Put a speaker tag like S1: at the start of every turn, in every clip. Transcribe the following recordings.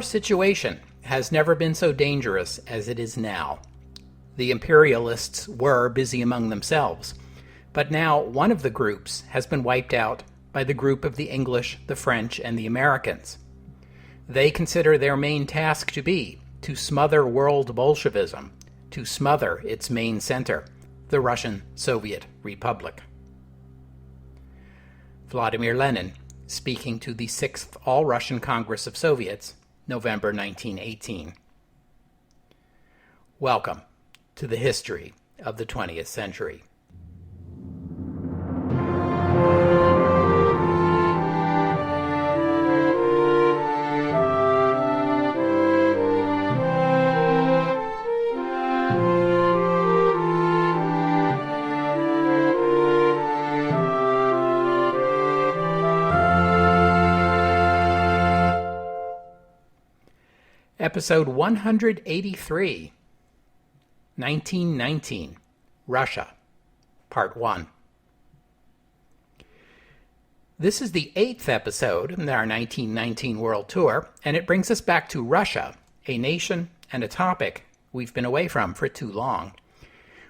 S1: situation has never been so dangerous as it is now. The imperialists were busy among themselves, but now one of the groups has been wiped out by the group of the English, the French, and the Americans. They consider their main task to be to smother world Bolshevism, to smother its main center, the Russian Soviet Republic. Vladimir Lenin, speaking to the 6th All-Russian Congress of Soviets, November 1918. Welcome to the history of the 20th century. Episode 183, 1919, Russia, Part 1. This is the 8th episode in our 1919 World Tour, and it brings us back to Russia, a nation and a topic we've been away from for too long.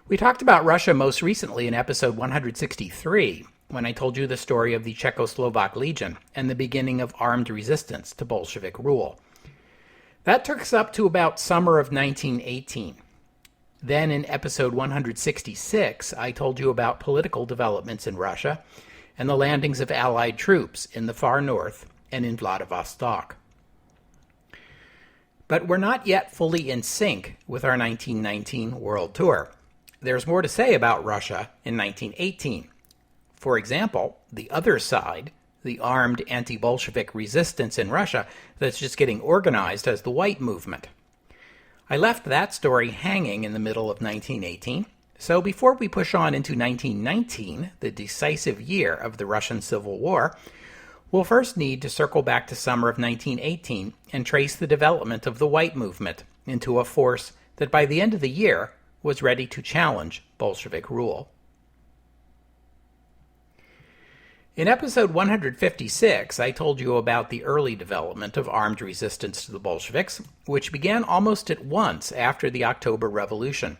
S1: We talked about Russia most recently in episode 163, when I told you the story of the Czechoslovak Legion and the beginning of armed resistance to Bolshevik rule. That took us up to about summer of 1918. Then in episode 166, I told you about political developments in Russia and the landings of Allied troops in the far north and in Vladivostok. But we're not yet fully in sync with our 1919 World Tour. There's more to say about Russia in 1918. For example, the other side, the armed anti-Bolshevik resistance in Russia that's just getting organized as the White Movement. I left that story hanging in the middle of 1918, so before we push on into 1919, the decisive year of the Russian Civil War, we'll first need to circle back to summer of 1918 and trace the development of the White Movement into a force that by the end of the year was ready to challenge Bolshevik rule. In episode 156, I told you about the early development of armed resistance to the Bolsheviks, which began almost at once after the October Revolution.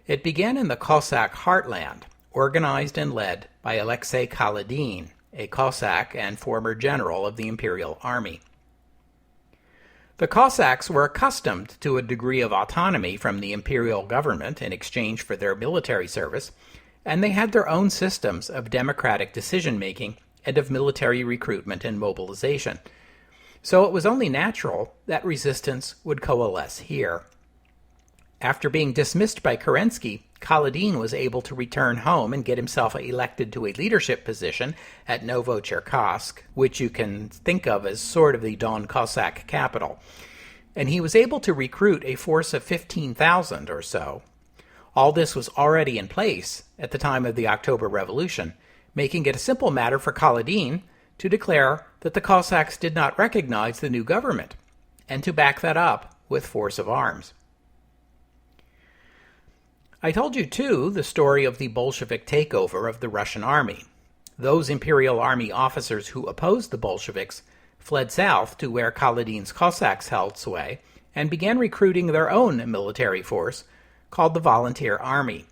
S1: It began in the Cossack heartland, organized and led by Alexei Kaledin, a Cossack and former general of the Imperial Army. The Cossacks were accustomed to a degree of autonomy from the imperial government in exchange for their military service, and they had their own systems of democratic decision-making and of military recruitment and mobilization. So it was only natural that resistance would coalesce here. After being dismissed by Kerensky, Kaledin was able to return home and get himself elected to a leadership position at Novocherkassk, which you can think of as sort of the Don Cossack capital. And he was able to recruit a force of 15,000 or so. All this was already in place at the time of the October Revolution, making it a simple matter for Kaledin to declare that the Cossacks did not recognize the new government, and to back that up with force of arms. I told you, too, the story of the Bolshevik takeover of the Russian army. Those Imperial Army officers who opposed the Bolsheviks fled south to where Kaledin's Cossacks held sway and began recruiting their own military force, called the Volunteer Army.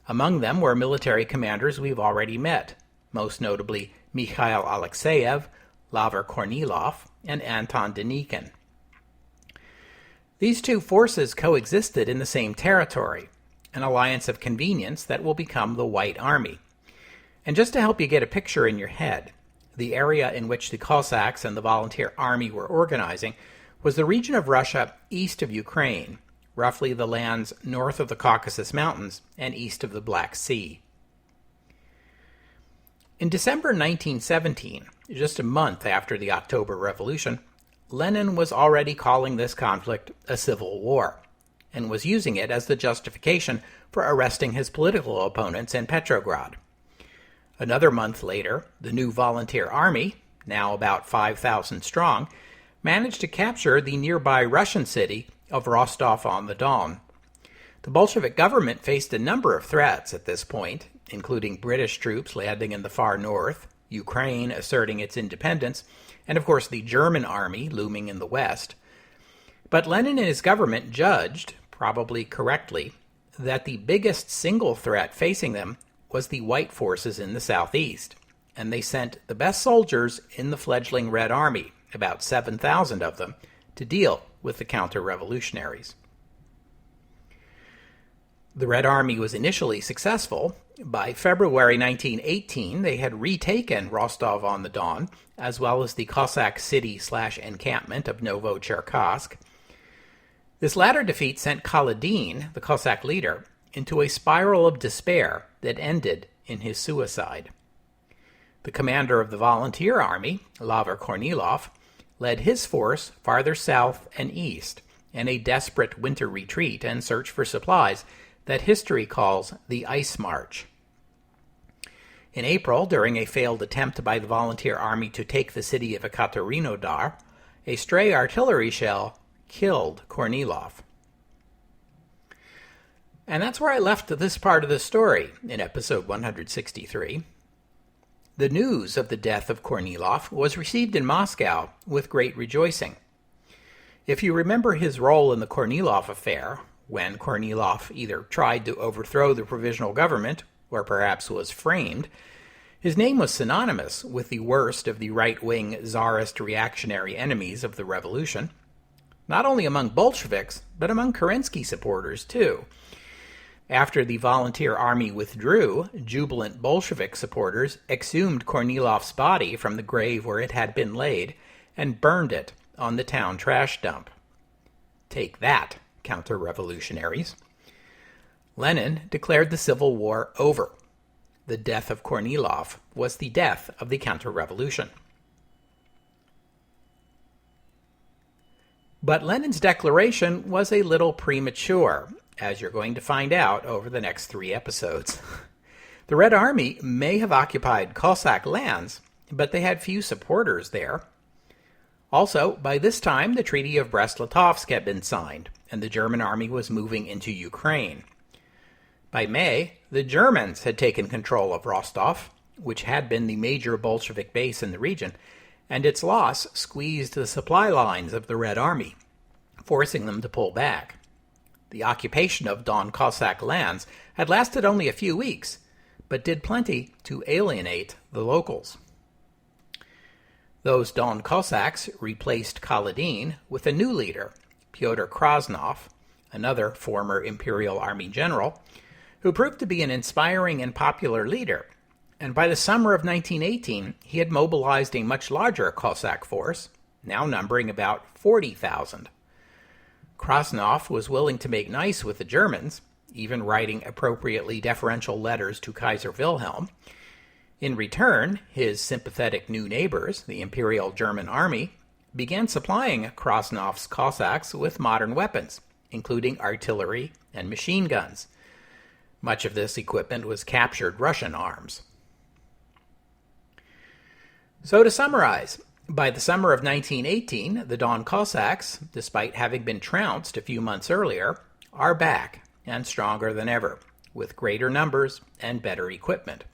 S1: Among them were military commanders we've already met, most notably Mikhail Alexeyev, Laver Kornilov, and Anton Denikin. These two forces coexisted in the same territory, an alliance of convenience that will become the White Army. And just to help you get a picture in your head, the area in which the Cossacks and the Volunteer Army were organizing was the region of Russia east of Ukraine, roughly the lands north of the Caucasus Mountains and east of the Black Sea. In December 1917, just a month after the October Revolution, Lenin was already calling this conflict a civil war, and was using it as the justification for arresting his political opponents in Petrograd. Another month later, the new Volunteer Army, now about 5,000 strong, managed to capture the nearby Russian city of Rostov-on-the-Don. The Bolshevik government faced a number of threats at this point, including British troops landing in the far north, Ukraine asserting its independence, and of course the German army looming in the west, But Lenin and his government judged, probably correctly, that the biggest single threat facing them was the white forces in the southeast, and they sent the best soldiers in the fledgling Red Army, about 7,000 of them, to deal with the counter-revolutionaries. The Red Army was initially successful. By February 1918, they had retaken Rostov-on-the-Don, as well as the Cossack city/encampment of Novocherkassk. This latter defeat sent Kaledin, the Cossack leader, into a spiral of despair that ended in his suicide. The commander of the volunteer army, Laver Kornilov, led his force farther south and east in a desperate winter retreat and search for supplies that history calls the Ice March. In April, during a failed attempt by the volunteer army to take the city of Ekaterinodar, a stray artillery shell killed Kornilov. And that's where I left this part of the story in episode 163. The news of the death of Kornilov was received in Moscow with great rejoicing. If you remember his role in the Kornilov affair, when Kornilov either tried to overthrow the provisional government or perhaps was framed, his name was synonymous with the worst of the right-wing Tsarist reactionary enemies of the revolution, not only among Bolsheviks, but among Kerensky supporters too. After the volunteer army withdrew, jubilant Bolshevik supporters exhumed Kornilov's body from the grave where it had been laid and burned it on the town trash dump. Take that, counter-revolutionaries. Lenin declared the Civil War over. The death of Kornilov was the death of the counter-revolution. But Lenin's declaration was a little premature, as you're going to find out over the next 3 episodes. The Red Army may have occupied Cossack lands, but they had few supporters there. Also, by this time, the Treaty of Brest-Litovsk had been signed, and the German army was moving into Ukraine. By May, the Germans had taken control of Rostov, which had been the major Bolshevik base in the region, and its loss squeezed the supply lines of the Red Army, forcing them to pull back. The occupation of Don Cossack lands had lasted only a few weeks, but did plenty to alienate the locals. Those Don Cossacks replaced Kaledin with a new leader, Pyotr Krasnov, another former Imperial Army general, who proved to be an inspiring and popular leader, and by the summer of 1918 he had mobilized a much larger Cossack force, now numbering about 40,000. Krasnov was willing to make nice with the Germans, even writing appropriately deferential letters to Kaiser Wilhelm. In return, his sympathetic new neighbors, the Imperial German Army, began supplying Krasnov's Cossacks with modern weapons, including artillery and machine guns. Much of this equipment was captured Russian arms. So to summarize, by the summer of 1918, the Don Cossacks, despite having been trounced a few months earlier, are back and stronger than ever, with greater numbers and better equipment,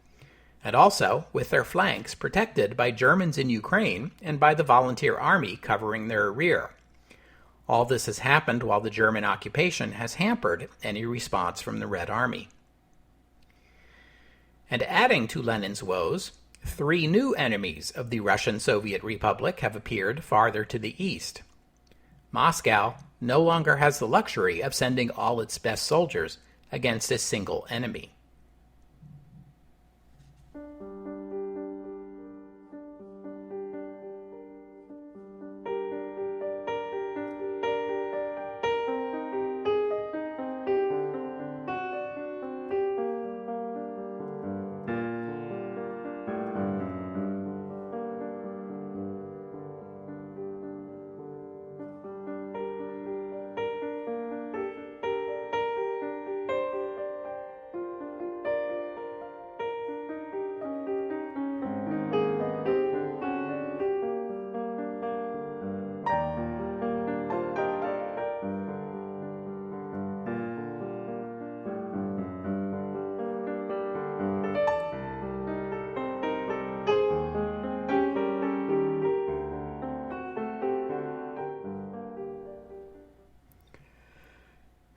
S1: and also with their flanks protected by Germans in Ukraine and by the volunteer army covering their rear. All this has happened while the German occupation has hampered any response from the Red Army. And adding to Lenin's woes, 3 new enemies of the Russian Soviet Republic have appeared farther to the east. Moscow no longer has the luxury of sending all its best soldiers against a single enemy.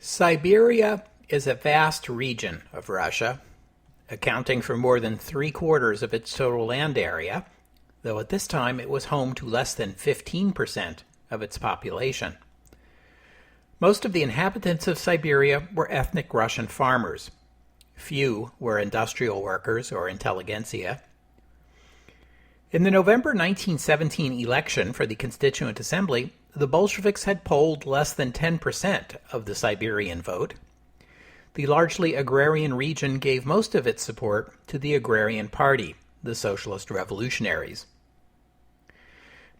S1: Siberia is a vast region of Russia, accounting for more than 3/4 of its total land area, though at this time it was home to less than 15% of its population. Most of the inhabitants of Siberia were ethnic Russian farmers. Few were industrial workers or intelligentsia. In the November 1917 election for the Constituent Assembly, the Bolsheviks had polled less than 10% of the Siberian vote. The largely agrarian region gave most of its support to the Agrarian Party, the Socialist Revolutionaries.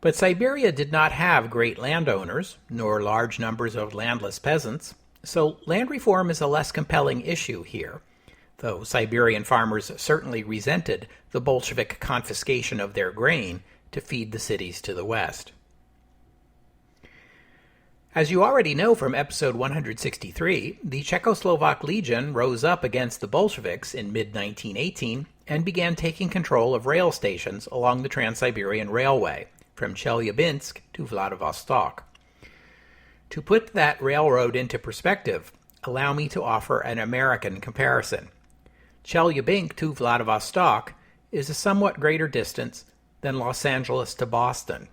S1: But Siberia did not have great landowners, nor large numbers of landless peasants, so land reform is a less compelling issue here, though Siberian farmers certainly resented the Bolshevik confiscation of their grain to feed the cities to the west. As you already know from episode 163, the Czechoslovak Legion rose up against the Bolsheviks in mid-1918 and began taking control of rail stations along the Trans-Siberian Railway, from Chelyabinsk to Vladivostok. To put that railroad into perspective, allow me to offer an American comparison. Chelyabinsk to Vladivostok is a somewhat greater distance than Los Angeles to Boston.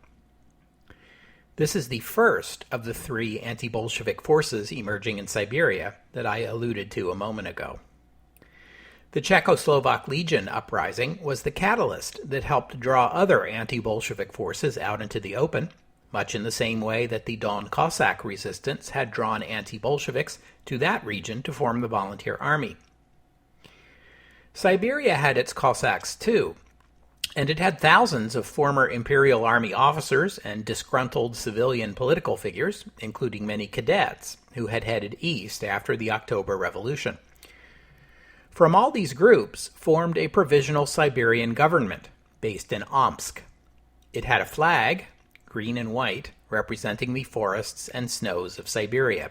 S1: This is the first of the 3 anti-Bolshevik forces emerging in Siberia that I alluded to a moment ago. The Czechoslovak Legion uprising was the catalyst that helped draw other anti-Bolshevik forces out into the open, much in the same way that the Don Cossack resistance had drawn anti-Bolsheviks to that region to form the volunteer army. Siberia had its Cossacks too, and it had thousands of former Imperial Army officers and disgruntled civilian political figures, including many cadets, who had headed east after the October Revolution. From all these groups formed a provisional Siberian government, based in Omsk. It had a flag, green and white, representing the forests and snows of Siberia.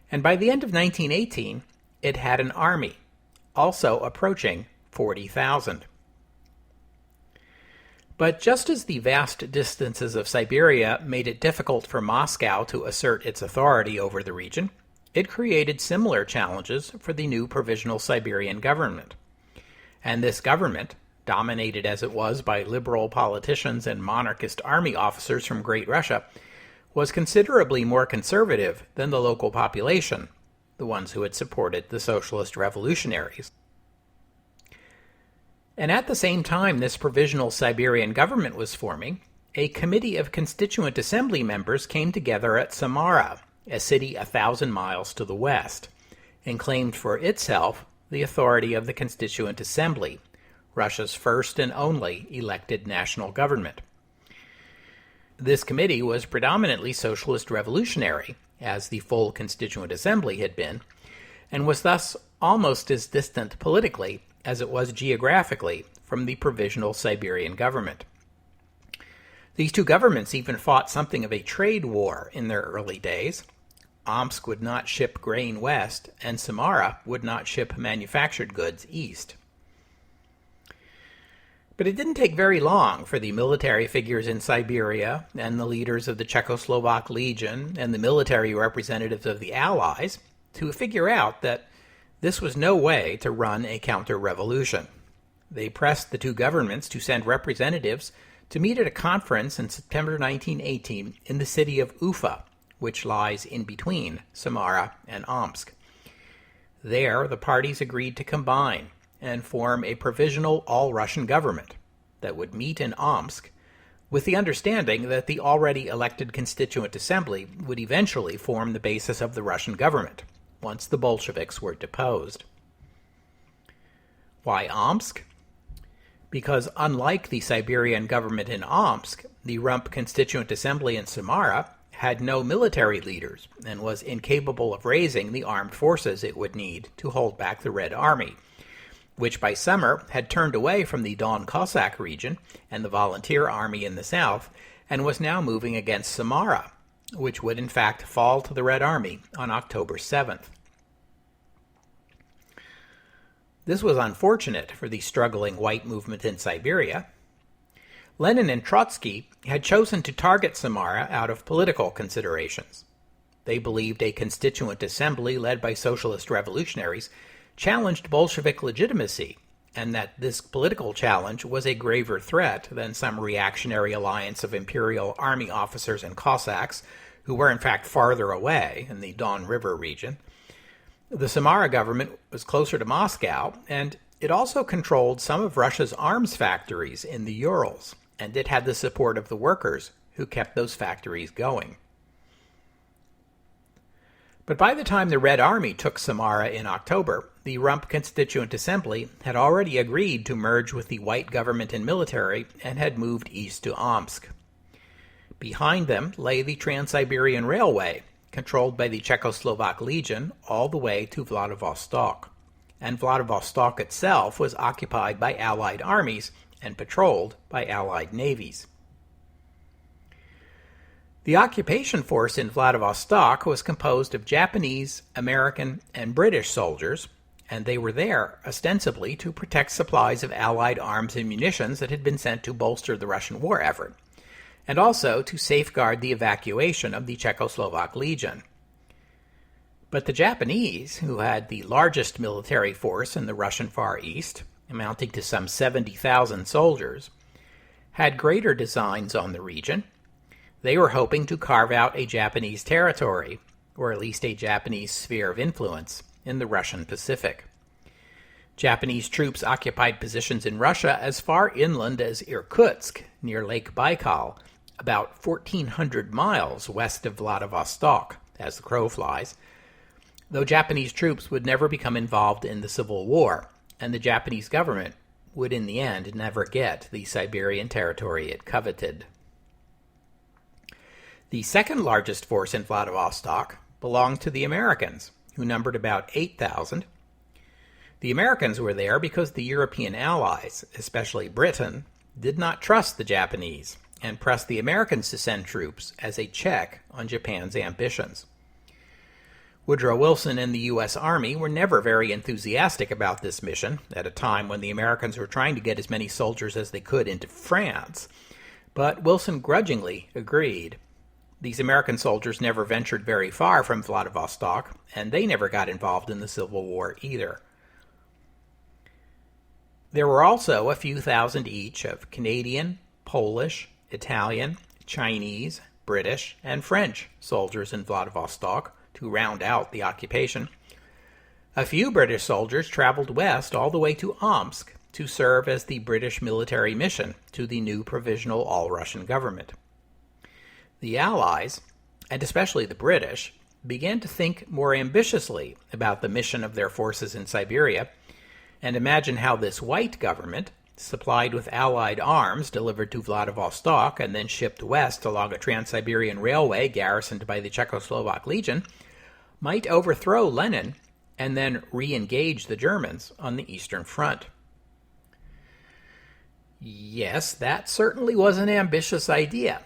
S1: And by the end of 1918, it had an army, also approaching 40,000. But just as the vast distances of Siberia made it difficult for Moscow to assert its authority over the region, it created similar challenges for the new provisional Siberian government. And this government, dominated as it was by liberal politicians and monarchist army officers from Great Russia, was considerably more conservative than the local population, the ones who had supported the socialist revolutionaries. And at the same time this provisional Siberian government was forming, a committee of Constituent Assembly members came together at Samara, a city 1,000 miles to the west, and claimed for itself the authority of the Constituent Assembly, Russia's first and only elected national government. This committee was predominantly socialist revolutionary, as the full Constituent Assembly had been, and was thus almost as distant politically as it was geographically from the provisional Siberian government. These two governments even fought something of a trade war in their early days. Omsk would not ship grain west, and Samara would not ship manufactured goods east. But it didn't take very long for the military figures in Siberia and the leaders of the Czechoslovak Legion and the military representatives of the Allies to figure out that this was no way to run a counter-revolution. They pressed the two governments to send representatives to meet at a conference in September 1918 in the city of Ufa, which lies in between Samara and Omsk. There, the parties agreed to combine and form a provisional all-Russian government that would meet in Omsk, with the understanding that the already elected Constituent Assembly would eventually form the basis of the Russian government, once the Bolsheviks were deposed. Why Omsk? Because unlike the Siberian government in Omsk, the Rump Constituent Assembly in Samara had no military leaders and was incapable of raising the armed forces it would need to hold back the Red Army, which by summer had turned away from the Don Cossack region and the volunteer army in the south and was now moving against Samara, which would in fact fall to the Red Army on October 7th. This was unfortunate for the struggling white movement in Siberia. Lenin and Trotsky had chosen to target Samara out of political considerations. They believed a constituent assembly led by socialist revolutionaries challenged Bolshevik legitimacy, and that this political challenge was a graver threat than some reactionary alliance of imperial army officers and Cossacks, who were in fact farther away in the Don River region. The Samara government was closer to Moscow, and it also controlled some of Russia's arms factories in the Urals, and it had the support of the workers who kept those factories going. But by the time the Red Army took Samara in October, the Rump Constituent Assembly had already agreed to merge with the white government and military and had moved east to Omsk. Behind them lay the Trans-Siberian Railway, controlled by the Czechoslovak Legion all the way to Vladivostok. And Vladivostok itself was occupied by Allied armies and patrolled by Allied navies. The occupation force in Vladivostok was composed of Japanese, American, and British soldiers, and they were there ostensibly to protect supplies of Allied arms and munitions that had been sent to bolster the Russian war effort, and also to safeguard the evacuation of the Czechoslovak Legion. But the Japanese, who had the largest military force in the Russian Far East, amounting to some 70,000 soldiers, had greater designs on the region. They were hoping to carve out a Japanese territory, or at least a Japanese sphere of influence, in the Russian Pacific. Japanese troops occupied positions in Russia as far inland as Irkutsk, near Lake Baikal, about 1,400 miles west of Vladivostok, as the crow flies, though Japanese troops would never become involved in the Civil War, and the Japanese government would in the end never get the Siberian territory it coveted. The second largest force in Vladivostok belonged to the Americans, who numbered about 8,000. The Americans were there because the European allies, especially Britain, did not trust the Japanese and pressed the Americans to send troops as a check on Japan's ambitions. Woodrow Wilson and the U.S. Army were never very enthusiastic about this mission at a time when the Americans were trying to get as many soldiers as they could into France, but Wilson grudgingly agreed. These American soldiers never ventured very far from Vladivostok, and they never got involved in the Civil War either. There were also a few thousand each of Canadian, Polish, Italian, Chinese, British, and French soldiers in Vladivostok to round out the occupation. A few British soldiers traveled west all the way to Omsk to serve as the British military mission to the new provisional all-Russian government. The Allies, and especially the British, began to think more ambitiously about the mission of their forces in Siberia, and imagine how this white government, supplied with Allied arms delivered to Vladivostok and then shipped west along a Trans-Siberian Railway garrisoned by the Czechoslovak Legion, might overthrow Lenin and then re-engage the Germans on the Eastern Front. Yes, that certainly was an ambitious idea.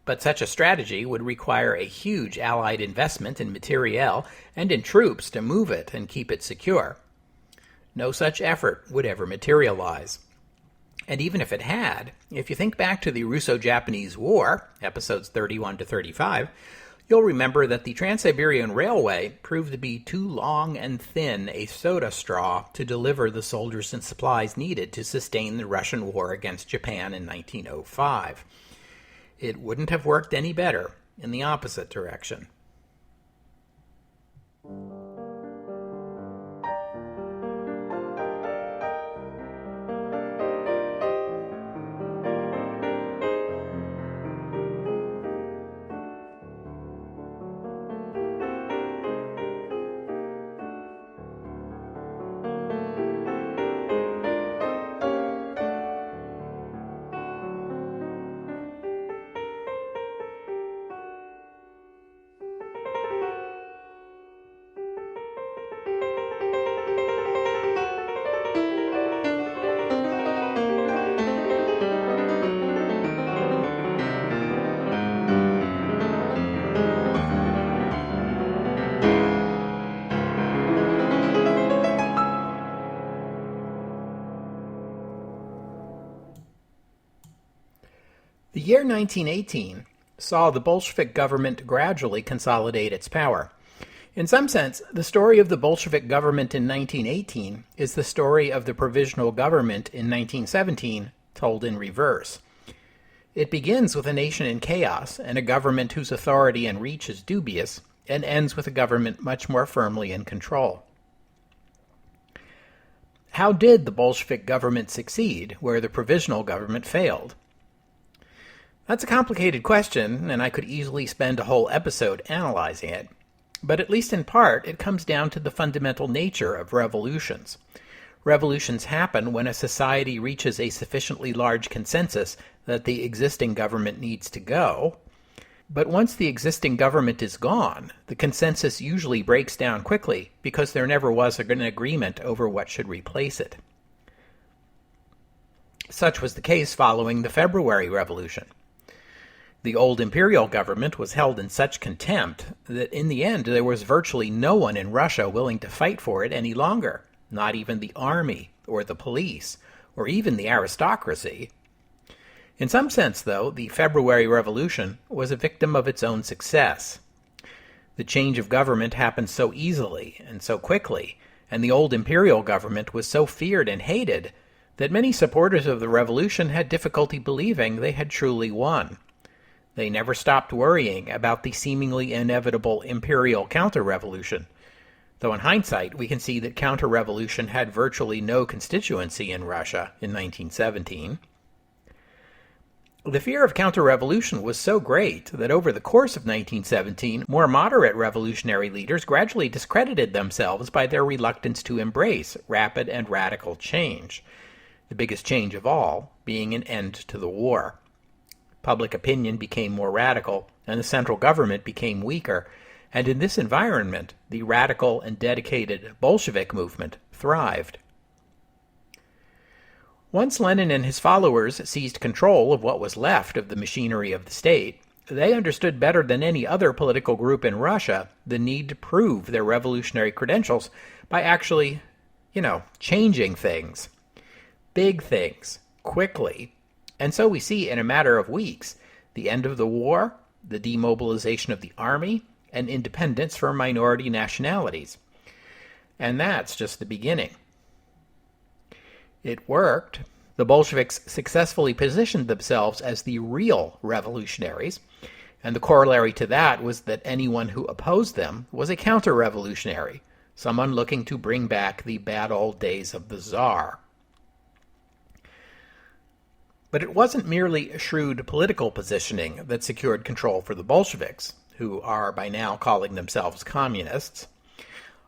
S1: But such a strategy would require a huge Allied investment in materiel and in troops to move it and keep it secure. No such effort would ever materialize. And even if it had, if you think back to the Russo-Japanese War, episodes 31 to 35, you'll remember that the Trans-Siberian Railway proved to be too long and thin a soda straw to deliver the soldiers and supplies needed to sustain the Russian war against Japan in 1905. It wouldn't have worked any better in the opposite direction. The year 1918 saw the Bolshevik government gradually consolidate its power. In some sense, the story of the Bolshevik government in 1918 is the story of the provisional government in 1917 told in reverse. It begins with a nation in chaos and a government whose authority and reach is dubious, and ends with a government much more firmly in control. How did the Bolshevik government succeed where the provisional government failed? That's a complicated question, and I could easily spend a whole episode analyzing it. But at least in part, it comes down to the fundamental nature of revolutions. Revolutions happen when a society reaches a sufficiently large consensus that the existing government needs to go. But once the existing government is gone, the consensus usually breaks down quickly because there never was an agreement over what should replace it. Such was the case following the February Revolution. The old imperial government was held in such contempt that in the end there was virtually no one in Russia willing to fight for it any longer, not even the army or the police or even the aristocracy. In some sense, though, the February Revolution was a victim of its own success. The change of government happened so easily and so quickly, and the old imperial government was so feared and hated that many supporters of the revolution had difficulty believing they had truly won. They never stopped worrying about the seemingly inevitable imperial counter-revolution, though in hindsight we can see that counter-revolution had virtually no constituency in Russia in 1917. The fear of counter-revolution was so great that over the course of 1917, more moderate revolutionary leaders gradually discredited themselves by their reluctance to embrace rapid and radical change, the biggest change of all being an end to the war. Public opinion became more radical, and the central government became weaker, and in this environment, the radical and dedicated Bolshevik movement thrived. Once Lenin and his followers seized control of what was left of the machinery of the state, they understood better than any other political group in Russia the need to prove their revolutionary credentials by actually, changing things. Big things, quickly. And so we see in a matter of weeks the end of the war, the demobilization of the army, and independence for minority nationalities. And that's just the beginning. It worked. The Bolsheviks successfully positioned themselves as the real revolutionaries, and the corollary to that was that anyone who opposed them was a counter-revolutionary, someone looking to bring back the bad old days of the Tsar. But it wasn't merely shrewd political positioning that secured control for the Bolsheviks, who are by now calling themselves communists.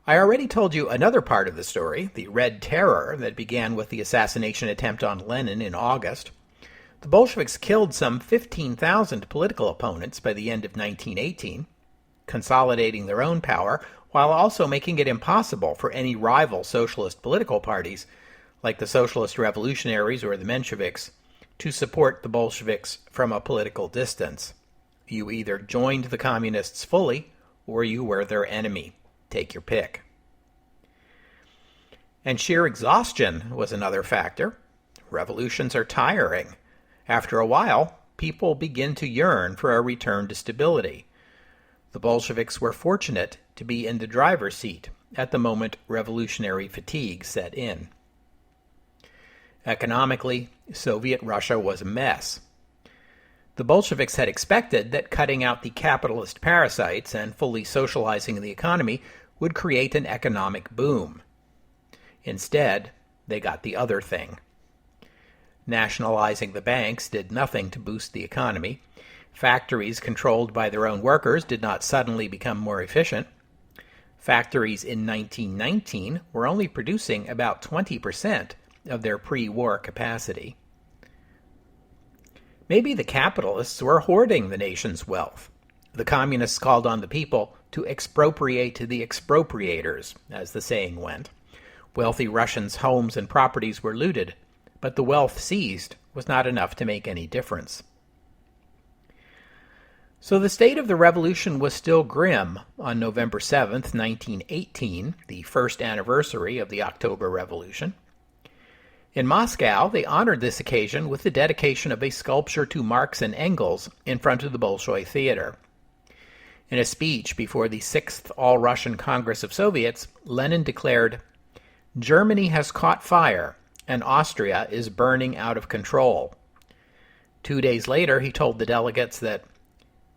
S1: I already told you another part of the story, the Red Terror that began with the assassination attempt on Lenin in August. The Bolsheviks killed some 15,000 political opponents by the end of 1918, consolidating their own power while also making it impossible for any rival socialist political parties, like the Socialist Revolutionaries or the Mensheviks, to support the Bolsheviks from a political distance. You either joined the communists fully, or you were their enemy. Take your pick. And sheer exhaustion was another factor. Revolutions are tiring. After a while, people begin to yearn for a return to stability. The Bolsheviks were fortunate to be in the driver's seat at the moment revolutionary fatigue set in. Economically, Soviet Russia was a mess. The Bolsheviks had expected that cutting out the capitalist parasites and fully socializing the economy would create an economic boom. Instead, they got the other thing. Nationalizing the banks did nothing to boost the economy. Factories controlled by their own workers did not suddenly become more efficient. Factories in 1919 were only producing about 20% of their pre-war capacity. Maybe the capitalists were hoarding the nation's wealth. The communists called on the people to expropriate the expropriators, as the saying went. Wealthy Russians' homes and properties were looted, but the wealth seized was not enough to make any difference. So the state of the revolution was still grim on November 7th, 1918, the first anniversary of the October Revolution. In Moscow, they honored this occasion with the dedication of a sculpture to Marx and Engels in front of the Bolshoi Theater. In a speech before the 6th All-Russian Congress of Soviets, Lenin declared, "Germany has caught fire, and Austria is burning out of control." 2 days later, he told the delegates that,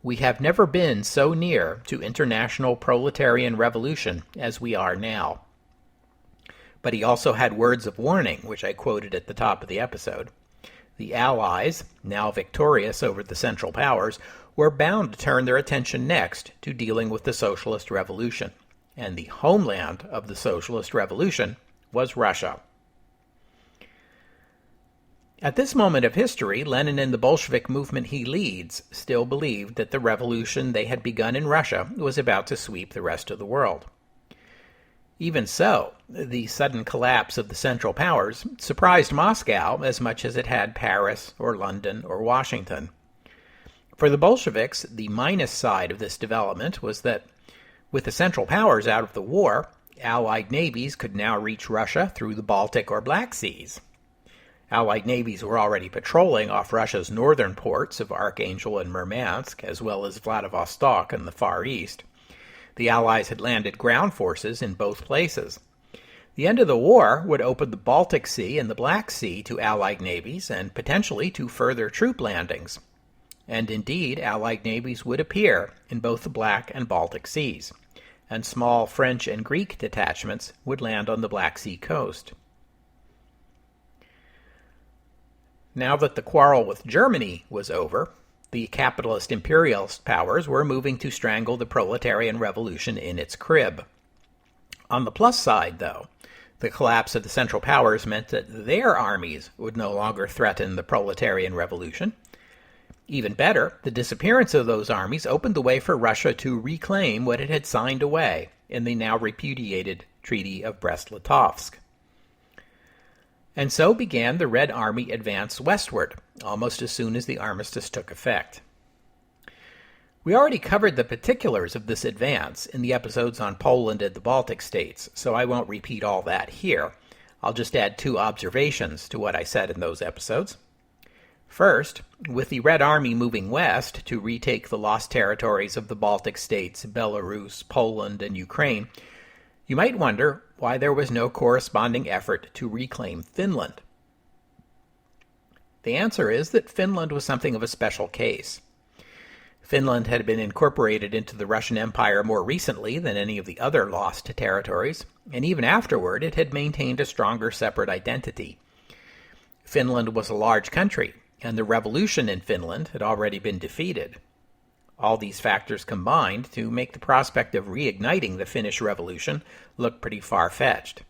S1: "We have never been so near to international proletarian revolution as we are now." But he also had words of warning, which I quoted at the top of the episode. The Allies, now victorious over the Central Powers, were bound to turn their attention next to dealing with the Socialist Revolution. And the homeland of the Socialist Revolution was Russia. At this moment of history, Lenin and the Bolshevik movement he leads still believed that the revolution they had begun in Russia was about to sweep the rest of the world. Even so, the sudden collapse of the Central Powers surprised Moscow as much as it had Paris or London or Washington. For the Bolsheviks, the minus side of this development was that, with the Central Powers out of the war, Allied navies could now reach Russia through the Baltic or Black Seas. Allied navies were already patrolling off Russia's northern ports of Archangel and Murmansk, as well as Vladivostok in the Far East. The Allies had landed ground forces in both places. The end of the war would open the Baltic Sea and the Black Sea to Allied navies and potentially to further troop landings. And indeed, Allied navies would appear in both the Black and Baltic Seas, and small French and Greek detachments would land on the Black Sea coast. Now that the quarrel with Germany was over, the capitalist imperialist powers were moving to strangle the proletarian revolution in its crib. On the plus side, though, the collapse of the Central Powers meant that their armies would no longer threaten the proletarian revolution. Even better, the disappearance of those armies opened the way for Russia to reclaim what it had signed away in the now repudiated Treaty of Brest-Litovsk. And so began the Red Army advance westward, almost as soon as the armistice took effect. We already covered the particulars of this advance in the episodes on Poland and the Baltic states, so I won't repeat all that here. I'll just add 2 observations to what I said in those episodes. First, with the Red Army moving west to retake the lost territories of the Baltic states, Belarus, Poland, and Ukraine, you might wonder why there was no corresponding effort to reclaim Finland. The answer is that Finland was something of a special case. Finland had been incorporated into the Russian Empire more recently than any of the other lost territories, and even afterward it had maintained a stronger separate identity. Finland was a large country, and the revolution in Finland had already been defeated. All these factors combined to make the prospect of reigniting the Finnish Revolution look pretty far-fetched.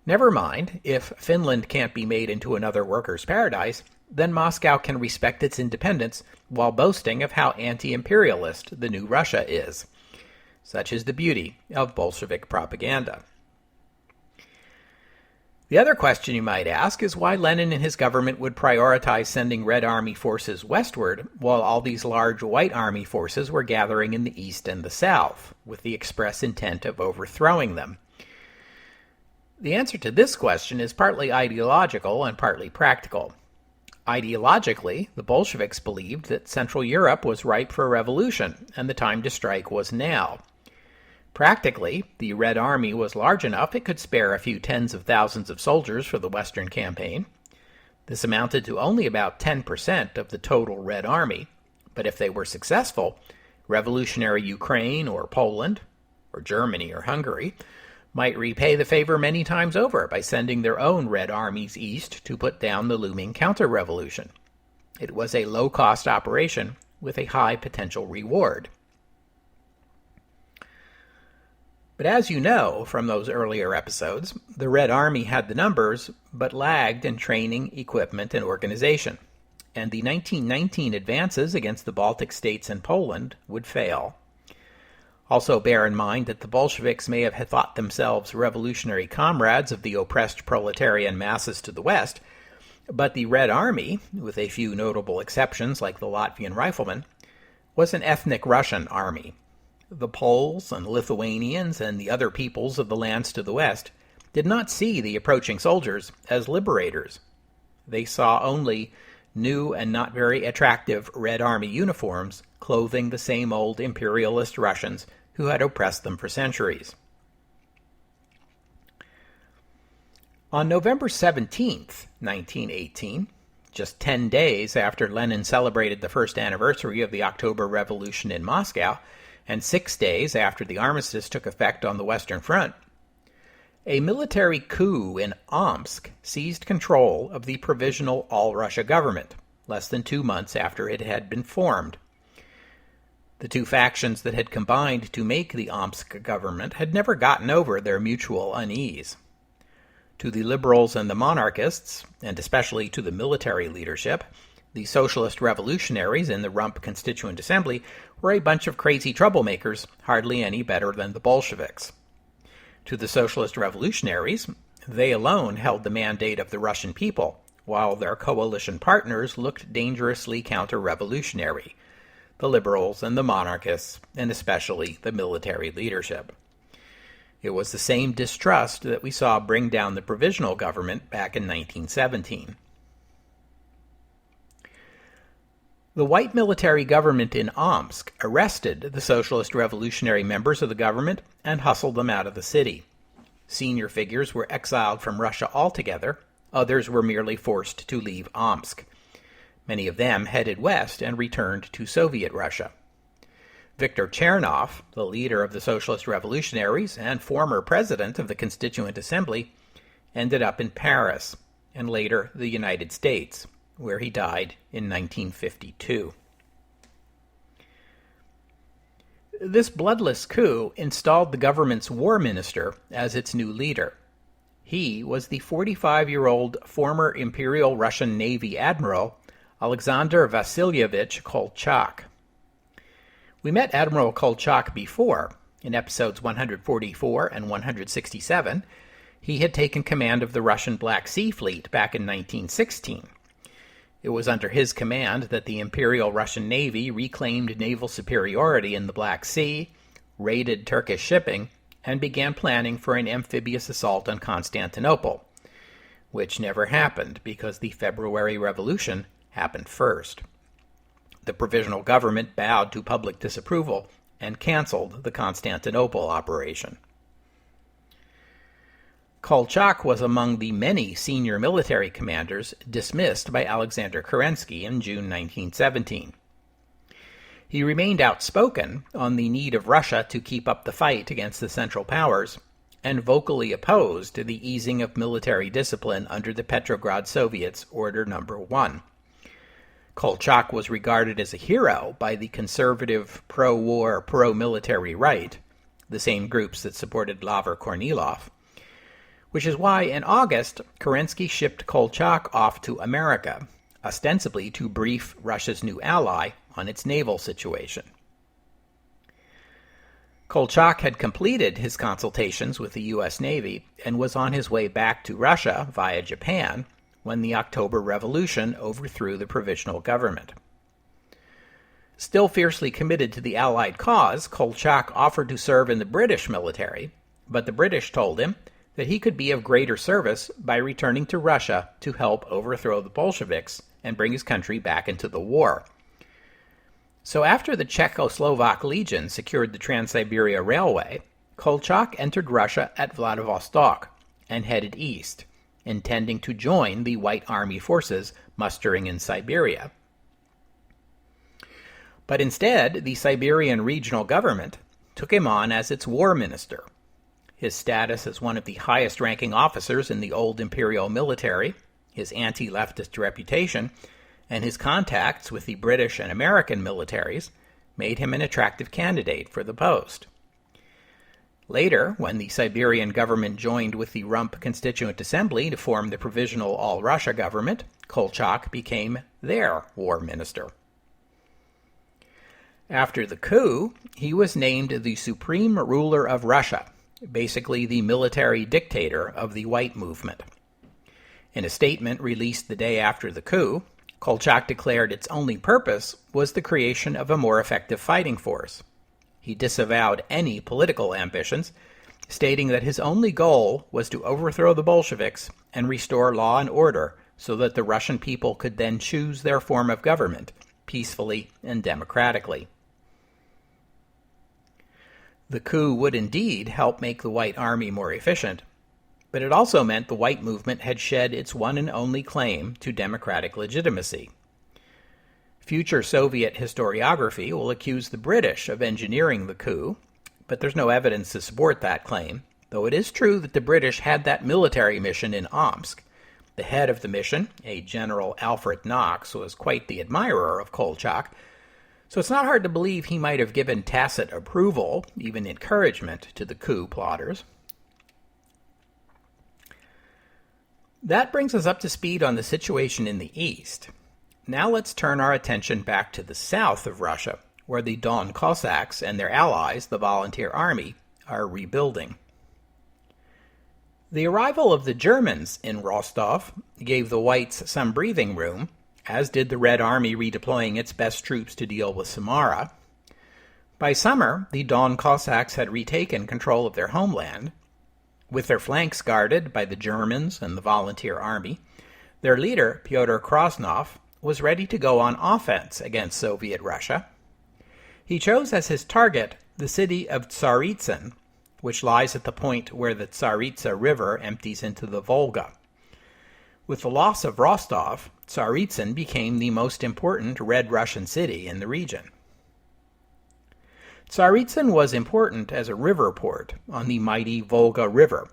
S1: Never mind, if Finland can't be made into another workers' paradise, then Moscow can respect its independence while boasting of how anti-imperialist the new Russia is. Such is the beauty of Bolshevik propaganda. The other question you might ask is why Lenin and his government would prioritize sending Red Army forces westward while all these large White Army forces were gathering in the east and the south, with the express intent of overthrowing them. The answer to this question is partly ideological and partly practical. Ideologically, the Bolsheviks believed that Central Europe was ripe for a revolution, and the time to strike was now. Practically, the Red Army was large enough it could spare a few tens of thousands of soldiers for the Western campaign. This amounted to only about 10% of the total Red Army, but if they were successful, revolutionary Ukraine or Poland, or Germany or Hungary, might repay the favor many times over by sending their own Red Armies east to put down the looming counter-revolution. It was a low-cost operation with a high potential reward. But as you know from those earlier episodes, the Red Army had the numbers, but lagged in training, equipment, and organization, and the 1919 advances against the Baltic states and Poland would fail. Also bear in mind that the Bolsheviks may have thought themselves revolutionary comrades of the oppressed proletarian masses to the west, but the Red Army, with a few notable exceptions like the Latvian riflemen, was an ethnic Russian army. The Poles and Lithuanians and the other peoples of the lands to the west did not see the approaching soldiers as liberators. They saw only new and not very attractive Red Army uniforms clothing the same old imperialist Russians who had oppressed them for centuries. On November 17, 1918, just 10 days after Lenin celebrated the first anniversary of the October Revolution in Moscow, and 6 days after the armistice took effect on the Western Front, a military coup in Omsk seized control of the Provisional All-Russia government, less than 2 months after it had been formed. The two factions that had combined to make the Omsk government had never gotten over their mutual unease. To the liberals and the monarchists, and especially to the military leadership, the socialist revolutionaries in the Rump Constituent Assembly were a bunch of crazy troublemakers, hardly any better than the Bolsheviks. To the socialist revolutionaries, they alone held the mandate of the Russian people, while their coalition partners looked dangerously counter-revolutionary, the liberals and the monarchists, and especially the military leadership. It was the same distrust that we saw bring down the provisional government back in 1917. The white military government in Omsk arrested the socialist revolutionary members of the government and hustled them out of the city. Senior figures were exiled from Russia altogether. Others were merely forced to leave Omsk. Many of them headed west and returned to Soviet Russia. Viktor Chernov, the leader of the Socialist Revolutionaries and former president of the Constituent Assembly, ended up in Paris and later the United States, where he died in 1952. This bloodless coup installed the government's war minister as its new leader. He was the 45-year-old former Imperial Russian Navy Admiral Alexander Vasilyevich Kolchak. We met Admiral Kolchak before. In episodes 144 and 167, he had taken command of the Russian Black Sea Fleet back in 1916. It was under his command that the Imperial Russian Navy reclaimed naval superiority in the Black Sea, raided Turkish shipping, and began planning for an amphibious assault on Constantinople, which never happened because the February Revolution happened first. The provisional government bowed to public disapproval and canceled the Constantinople operation. Kolchak was among the many senior military commanders dismissed by Alexander Kerensky in June 1917. He remained outspoken on the need of Russia to keep up the fight against the Central Powers and vocally opposed the easing of military discipline under the Petrograd Soviets' Order No. 1. Kolchak was regarded as a hero by the conservative, pro-war, pro-military right, the same groups that supported Laver Kornilov, which is why in August, Kerensky shipped Kolchak off to America, ostensibly to brief Russia's new ally on its naval situation. Kolchak had completed his consultations with the U.S. Navy and was on his way back to Russia via Japan when the October Revolution overthrew the provisional government. Still fiercely committed to the Allied cause, Kolchak offered to serve in the British military, but the British told him that he could be of greater service by returning to Russia to help overthrow the Bolsheviks and bring his country back into the war. So after the Czechoslovak Legion secured the Trans-Siberia Railway, Kolchak entered Russia at Vladivostok and headed east, intending to join the White Army forces mustering in Siberia. But instead, the Siberian regional government took him on as its war minister. His status as one of the highest-ranking officers in the old imperial military, his anti-leftist reputation, and his contacts with the British and American militaries made him an attractive candidate for the post. Later, when the Siberian government joined with the Rump Constituent Assembly to form the Provisional All-Russia government, Kolchak became their war minister. After the coup, he was named the Supreme Ruler of Russia, basically the military dictator of the White Movement. In a statement released the day after the coup, Kolchak declared its only purpose was the creation of a more effective fighting force. He disavowed any political ambitions stating that his only goal was to overthrow the Bolsheviks and restore law and order so that the Russian people could then choose their form of government peacefully and democratically. The coup would indeed help make the White Army more efficient, but it also meant the White movement had shed its one and only claim to democratic legitimacy. Future Soviet historiography will accuse the British of engineering the coup, but there's no evidence to support that claim, though it is true that the British had that military mission in Omsk. The head of the mission, a General Alfred Knox, was quite the admirer of Kolchak, so it's not hard to believe he might have given tacit approval, even encouragement, to the coup plotters. That brings us up to speed on the situation in the east. Now let's turn our attention back to the south of Russia, where the Don Cossacks and their allies, the Volunteer Army, are rebuilding. The arrival of the Germans in Rostov gave the Whites some breathing room, as did the Red Army redeploying its best troops to deal with Samara. By summer, the Don Cossacks had retaken control of their homeland. With their flanks guarded by the Germans and the Volunteer Army, their leader, Pyotr Krasnov, was ready to go on offense against Soviet Russia. He chose as his target the city of Tsaritsyn, which lies at the point where the Tsaritsa River empties into the Volga. With the loss of Rostov, Tsaritsyn became the most important Red Russian city in the region. Tsaritsyn was important as a river port on the mighty Volga River.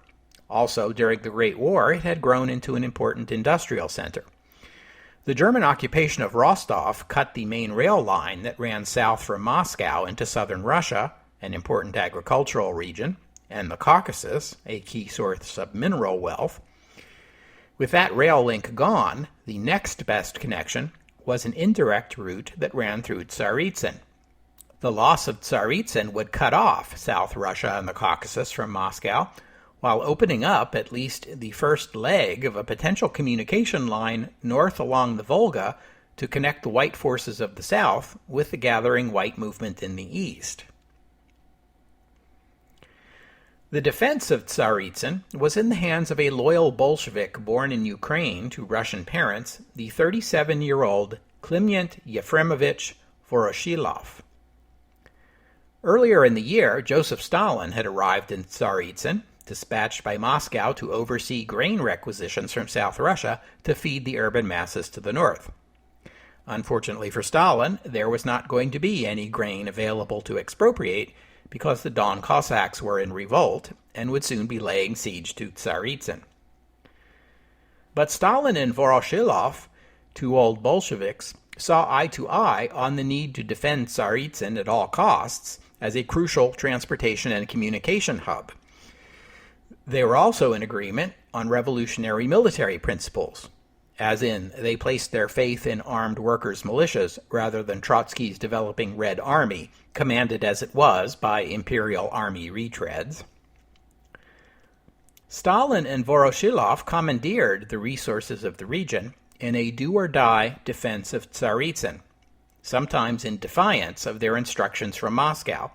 S1: Also, during the Great War, it had grown into an important industrial center. The German occupation of Rostov cut the main rail line that ran south from Moscow into southern Russia, an important agricultural region, and the Caucasus, a key source of mineral wealth. With that rail link gone, the next best connection was an indirect route that ran through Tsaritsyn. The loss of Tsaritsyn would cut off South Russia and the Caucasus from Moscow, while opening up at least the first leg of a potential communication line north along the Volga to connect the White forces of the south with the gathering White movement in the east. The defense of Tsaritsyn was in the hands of a loyal Bolshevik born in Ukraine to Russian parents, the 37-year-old Kliment Yefremovich Voroshilov. Earlier in the year, Joseph Stalin had arrived in Tsaritsyn, dispatched by Moscow to oversee grain requisitions from South Russia to feed the urban masses to the north. Unfortunately for Stalin, there was not going to be any grain available to expropriate because the Don Cossacks were in revolt and would soon be laying siege to Tsaritsyn. But Stalin and Voroshilov, two old Bolsheviks, saw eye to eye on the need to defend Tsaritsyn at all costs as a crucial transportation and communication hub. They were also in agreement on revolutionary military principles, as in they placed their faith in armed workers' militias rather than Trotsky's developing Red Army, commanded as it was by Imperial Army retreads. Stalin and Voroshilov commandeered the resources of the region in a do-or-die defense of Tsaritsyn, sometimes in defiance of their instructions from Moscow.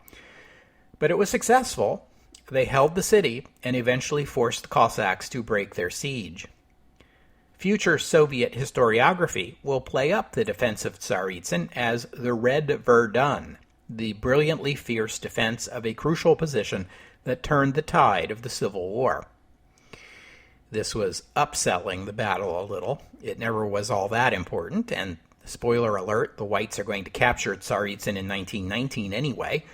S1: But it was successful. They held the city and eventually forced the Cossacks to break their siege. Future Soviet historiography will play up the defense of Tsaritsyn as the Red Verdun, the brilliantly fierce defense of a crucial position that turned the tide of the Civil War. This was upselling the battle a little. It never was all that important, and spoiler alert, the Whites are going to capture Tsaritsyn in 1919 anyway.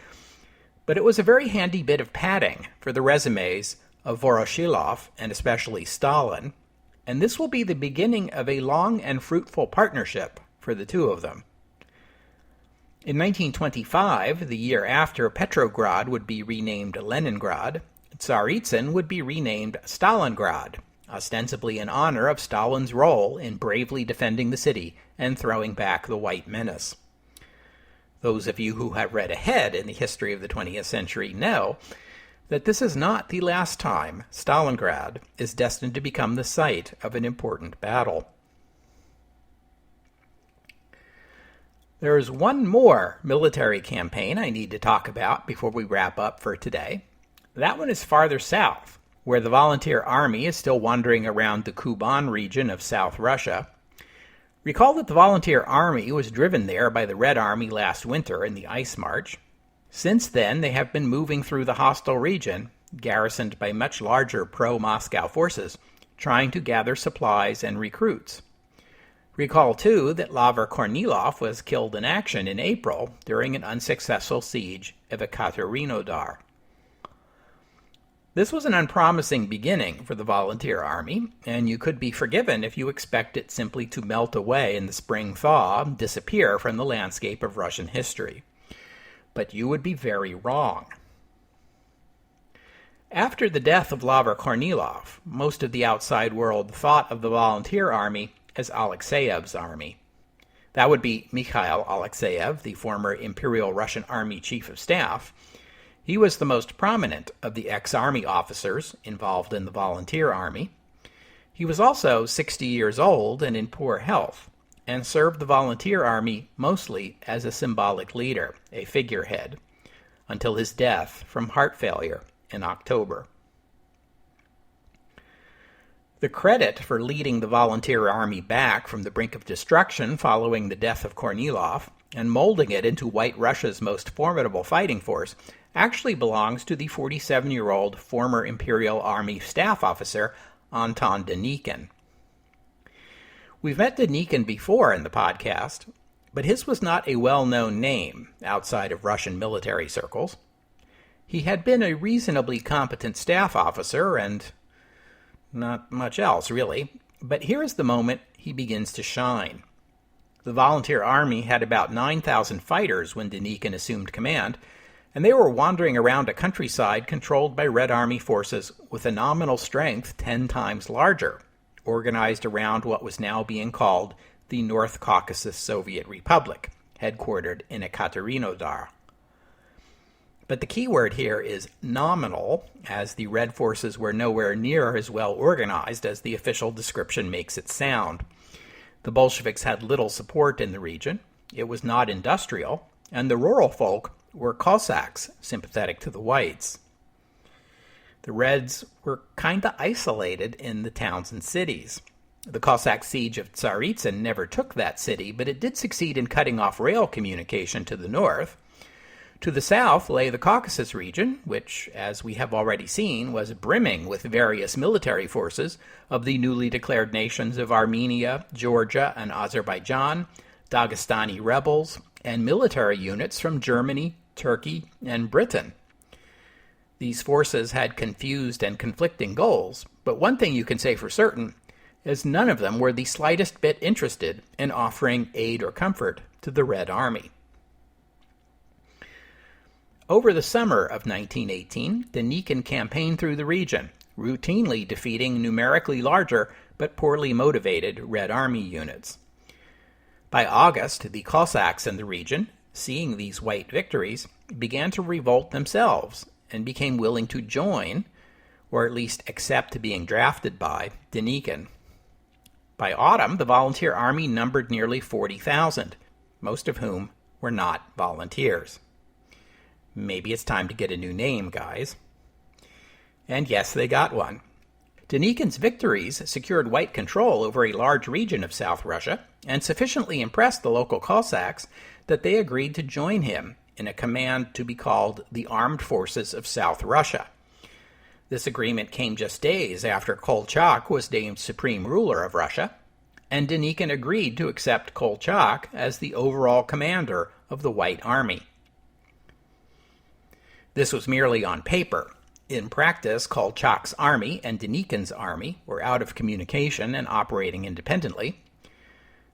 S1: But it was a very handy bit of padding for the resumes of Voroshilov and especially Stalin, and this will be the beginning of a long and fruitful partnership for the two of them. In 1925, the year after Petrograd would be renamed Leningrad, Tsaritsyn would be renamed Stalingrad, ostensibly in honor of Stalin's role in bravely defending the city and throwing back the White menace. Those of you who have read ahead in the history of the 20th century know that this is not the last time Stalingrad is destined to become the site of an important battle. There is one more military campaign I need to talk about before we wrap up for today. That one is farther south, where the volunteer army is still wandering around the Kuban region of South Russia. Recall that the volunteer army was driven there by the Red Army last winter in the Ice March. Since then, they have been moving through the hostile region, garrisoned by much larger pro-Moscow forces, trying to gather supplies and recruits. Recall, too, that Laver Kornilov was killed in action in April during an unsuccessful siege of Ekaterinodar. This was an unpromising beginning for the volunteer army, and you could be forgiven if you expect it simply to melt away in the spring thaw, disappear from the landscape of Russian history. But you would be very wrong. After the death of Laver Kornilov, most of the outside world thought of the volunteer army as Alexeyev's army. That would be Mikhail Alexeyev, the former Imperial Russian Army Chief of Staff. He was the most prominent of the ex-army officers involved in the volunteer army. He was also 60 years old and in poor health, and served the volunteer army mostly as a symbolic leader, a figurehead, until his death from heart failure in October. The credit for leading the volunteer army back from the brink of destruction following the death of Kornilov and molding it into White Russia's most formidable fighting force actually belongs to the 47-year-old former Imperial Army staff officer Anton Denikin. We've met Denikin before in the podcast, but his was not a well-known name outside of Russian military circles. He had been a reasonably competent staff officer and not much else, really, but here is the moment he begins to shine. The volunteer army had about 9,000 fighters when Denikin assumed command, and they were wandering around a countryside controlled by Red Army forces with a nominal strength 10 times larger, organized around what was now being called the North Caucasus Soviet Republic, headquartered in Ekaterinodar. But the key word here is nominal, as the Red forces were nowhere near as well organized as the official description makes it sound. The Bolsheviks had little support in the region, it was not industrial, and the rural folk were Cossacks, sympathetic to the Whites. The Reds were kinda isolated in the towns and cities. The Cossack siege of Tsaritsyn never took that city, but it did succeed in cutting off rail communication to the north. To the south lay the Caucasus region, which, as we have already seen, was brimming with various military forces of the newly declared nations of Armenia, Georgia, and Azerbaijan, Dagestani rebels, and military units from Germany, Turkey, and Britain. These forces had confused and conflicting goals, but one thing you can say for certain is none of them were the slightest bit interested in offering aid or comfort to the Red Army. Over the summer of 1918, Denikin campaigned through the region, routinely defeating numerically larger but poorly motivated Red Army units. By August, the Cossacks in the region, seeing these white victories, began to revolt themselves and became willing to join, or at least accept being drafted by, Denikin. By autumn, the volunteer army numbered nearly 40,000, most of whom were not volunteers. Maybe it's time to get a new name, guys. And yes, they got one. Denikin's victories secured white control over a large region of South Russia and sufficiently impressed the local Cossacks that they agreed to join him in a command to be called the Armed Forces of South Russia. This agreement came just days after Kolchak was named supreme ruler of Russia, and Denikin agreed to accept Kolchak as the overall commander of the White Army. This was merely on paper. In practice, Kolchak's army and Denikin's army were out of communication and operating independently.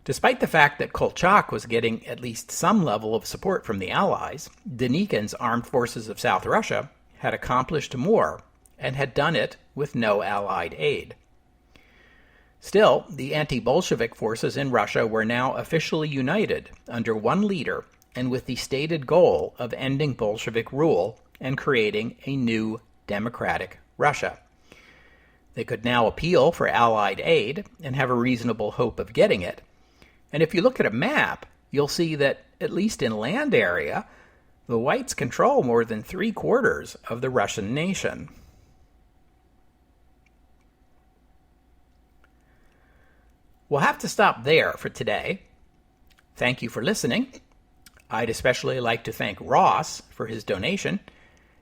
S1: Despite the fact that Kolchak was getting at least some level of support from the Allies, Denikin's armed forces of South Russia had accomplished more and had done it with no Allied aid. Still, the anti-Bolshevik forces in Russia were now officially united under one leader and with the stated goal of ending Bolshevik rule and creating a new democratic Russia. They could now appeal for Allied aid and have a reasonable hope of getting it. And if you look at a map, you'll see that, at least in land area, The whites control more than 3/4 of the Russian nation. We'll have to stop there for today. Thank you for listening. I'd especially like to thank Ross for his donation,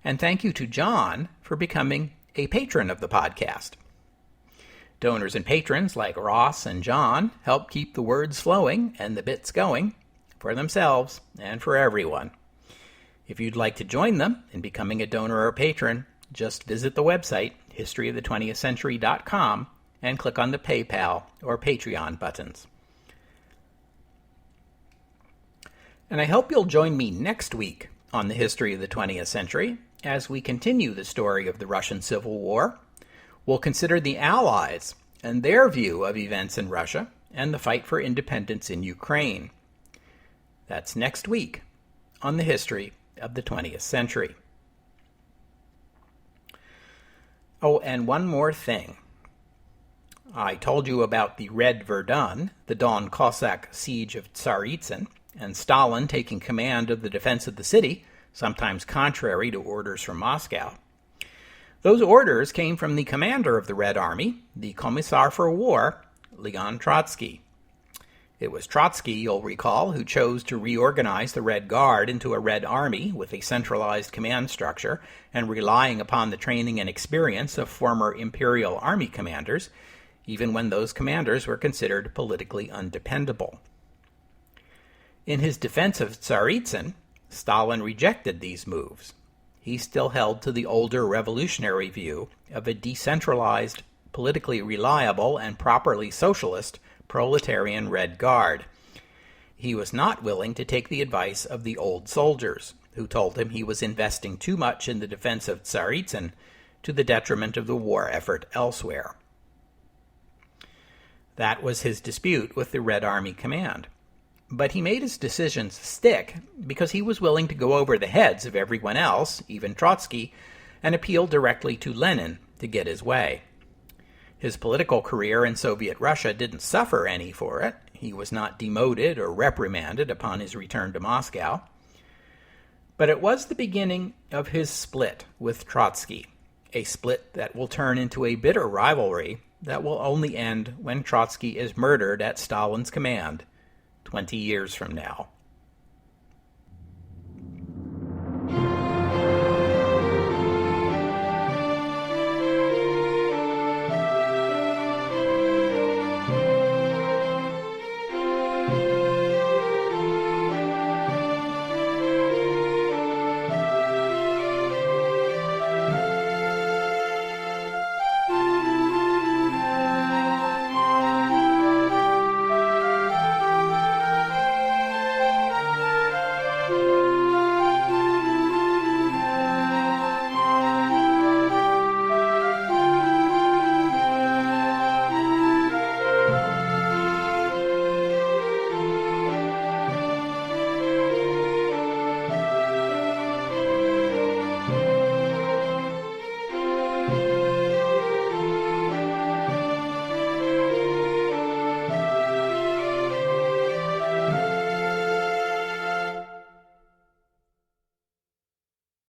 S1: and thank you to John for becoming a patron of the podcast. Donors and patrons like Ross and John help keep the words flowing and the bits going for themselves and for everyone. If you'd like to join them in becoming a donor or patron, just visit the website, historyofthe20thcentury.com, and click on the PayPal or Patreon buttons. And I hope you'll join me next week on the History of the 20th Century as we continue the story of the Russian Civil War. We'll consider the Allies and their view of events in Russia and the fight for independence in Ukraine. That's next week on the History of the 20th Century. Oh, and one more thing. I told you about the Red Verdun, the Don Cossack siege of Tsaritsyn, and Stalin taking command of the defense of the city, sometimes contrary to orders from Moscow. Those orders came from the commander of the Red Army, the Commissar for War, Leon Trotsky. It was Trotsky, you'll recall, who chose to reorganize the Red Guard into a Red Army with a centralized command structure and relying upon the training and experience of former Imperial Army commanders, even when those commanders were considered politically undependable. In his defense of Tsaritsyn, Stalin rejected these moves. He still held to the older revolutionary view of a decentralized, politically reliable, and properly socialist proletarian Red Guard. He was not willing to take the advice of the old soldiers, who told him he was investing too much in the defense of Tsaritsyn to the detriment of the war effort elsewhere. That was his dispute with the Red Army command. But he made his decisions stick because he was willing to go over the heads of everyone else, even Trotsky, and appeal directly to Lenin to get his way. His political career in Soviet Russia didn't suffer any for it. He was not demoted or reprimanded upon his return to Moscow. But it was the beginning of his split with Trotsky, a split that will turn into a bitter rivalry that will only end when Trotsky is murdered at Stalin's command 20 years from now.